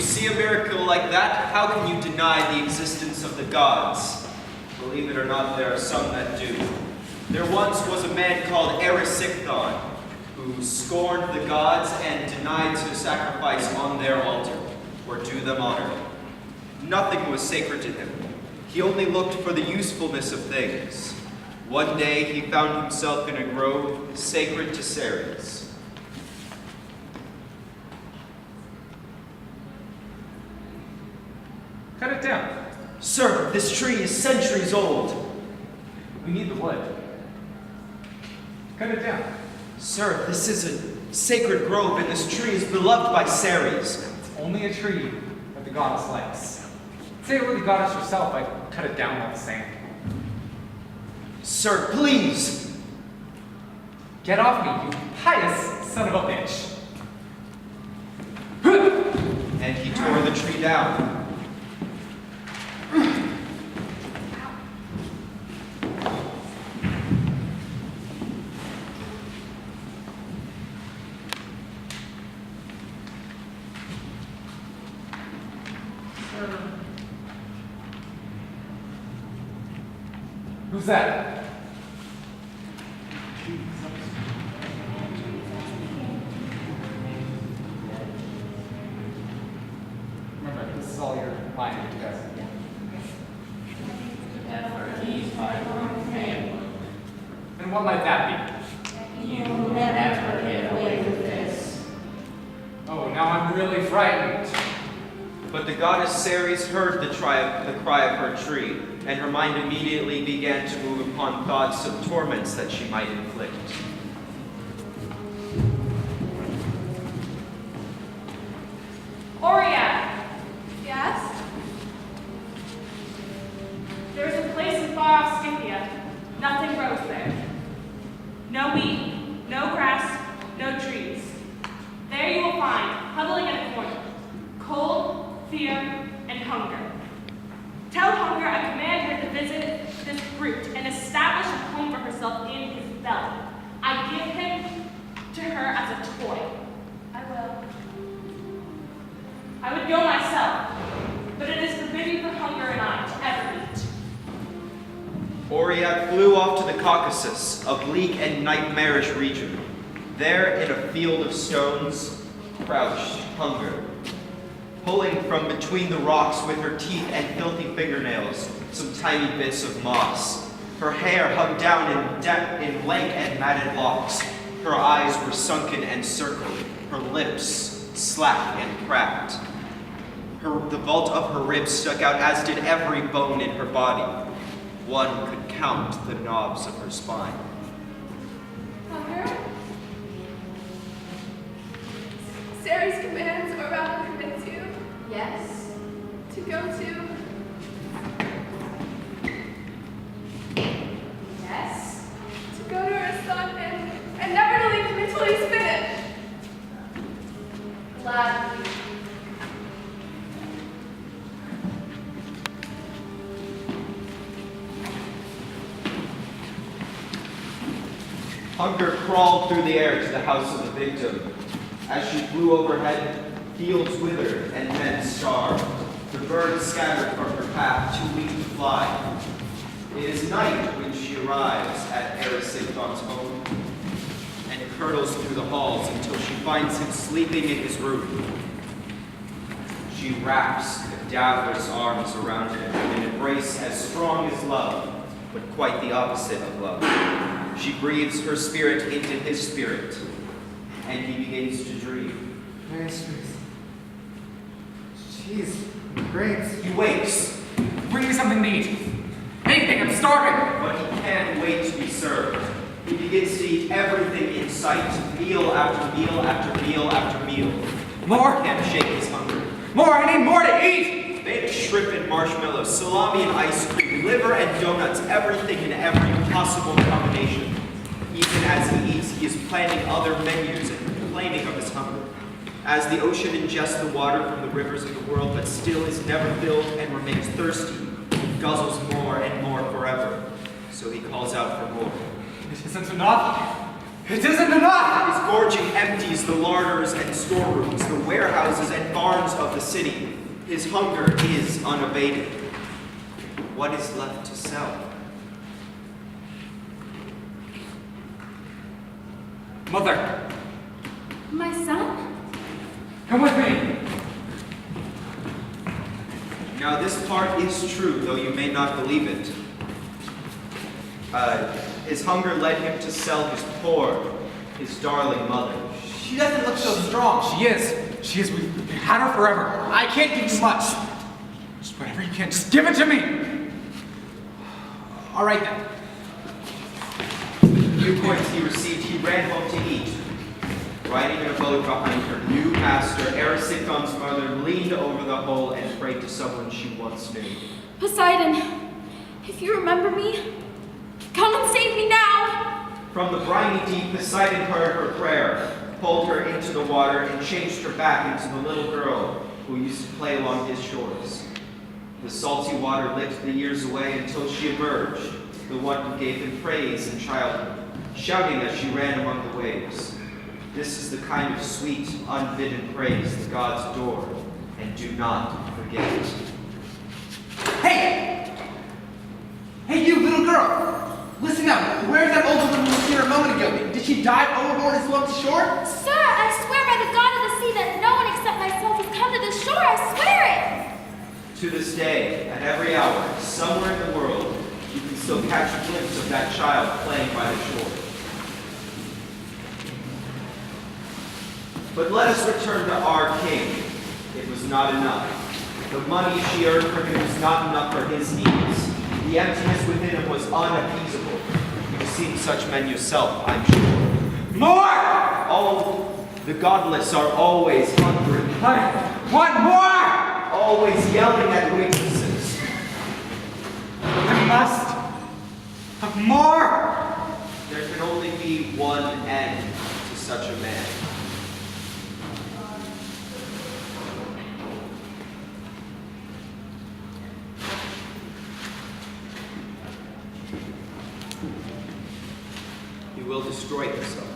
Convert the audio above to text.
you see a miracle like that, how can you deny the existence of the gods? Believe it or not, there are some that do. There once was a man called Erysichthon, who scorned the gods and denied to sacrifice on their altar, or do them honor. Nothing was sacred to him. He only looked for the usefulness of things. One day he found himself in a grove sacred to Ceres. Cut it down. Sir, this tree is centuries old. We need the wood. Cut it down. Sir, this is a sacred grove, and this tree is beloved by Ceres. It's only a tree that the goddess likes. Say it were the goddess herself, I'd cut it down all the same. Sir, please! Get off me, you pious son of a bitch! And he tore the tree down. Who's that? Remember, this is all your mind, you guys. And what might that be? You never get away with this. Oh, now I'm really frightened. But the goddess Ceres heard the cry of her tree, and her mind immediately began to move upon thoughts of torments that she might inflict. Orion, Yes? there is a place in far-off Scythia. Nothing grows there. No wheat, no grass, no trees. There you will find, huddling in a corner, cold, fear, and hunger. Tell hunger I command her to visit this brute and establish a home for herself in his belly. I give him to her as a toy. I will. I would go myself, but it is forbidden for hunger and I to ever eat. Orion flew off to the Caucasus, a bleak and nightmarish region. There, in a field of stones, crouched Hunger, pulling from between the rocks with her teeth and filthy fingernails some tiny bits of moss. Her hair hung down in lank and matted locks. Her eyes were sunken and circled, her lips slack and cracked. The vault of her ribs stuck out, as did every bone in her body. One could count the knobs of her spine. Hunger? Ceres commands, or rather commits you. Yes. To go to. Yes. To go to her son and never to leave him until he's finished. Gladly. Hunger crawled through the air to the house of the victim. As she flew overhead, fields withered and men starved. The birds scattered from her path, too weak to fly. It is night when she arrives at Erysichthon's home and hurtles through the halls until she finds him sleeping in his room. She wraps cadaverous arms around him in an embrace as strong as love, but quite the opposite of love. She breathes her spirit into his spirit, and he begins to dream. Jeez, great. He wakes, Bring me something to eat. Anything, I'm starving. but he can't wait to be served. He begins to eat everything in sight, meal after meal after meal after meal. More? He can't shake his hunger. More, I need more to eat. Baked shrimp and marshmallows, salami and ice cream, liver and donuts, everything in every possible combination. Even as he eats, he is planning other menus and complaining of his hunger. As the ocean ingests the water from the rivers of the world, but still is never filled and remains thirsty, he guzzles more and more forever. So he calls out for more. This isn't enough. It isn't enough! His gorging empties the larders and storerooms, the warehouses and barns of the city. His hunger is unabated. What is left to sell? Mother, My son? come with me. Now this part is true, though you may not believe it. His hunger led him to sell his darling mother. She doesn't look so strong. She is. She is. We've had her forever. I can't give you much. Just whatever you can. Just give it to me. All right then. The few coins he received, he ran home to eat. Riding in a boat behind her new master, Erisikon's mother leaned over the hole and prayed to someone she once knew. Poseidon, if you remember me, come and save me now! From the briny deep, Poseidon heard her prayer, pulled her into the water, and changed her back into the little girl who used to play along his shores. The salty water licked the years away until she emerged, the one who gave him praise in childhood, shouting as she ran among the waves. This is the kind of sweet, unbidden praise the gods adore, and do not forget. Hey! Hey, you little girl! Listen up. Where's that old woman who was here a moment ago? Did she dive overboard and swim to shore? Sir, I swear by the god of the sea that no one except myself has come to this shore. I swear it! To this day, at every hour, somewhere in the world, you can still catch a glimpse of that child playing by the shore. But let us return to our king. It was not enough. The money she earned from him was not enough for his needs. The emptiness within him was unappeasable. You've seen such men yourself, I'm sure. More! Oh, the godless are always hungry. I want more! Always yelling at weaknesses. I must have more! There can only be one end to such a man. He will destroy himself.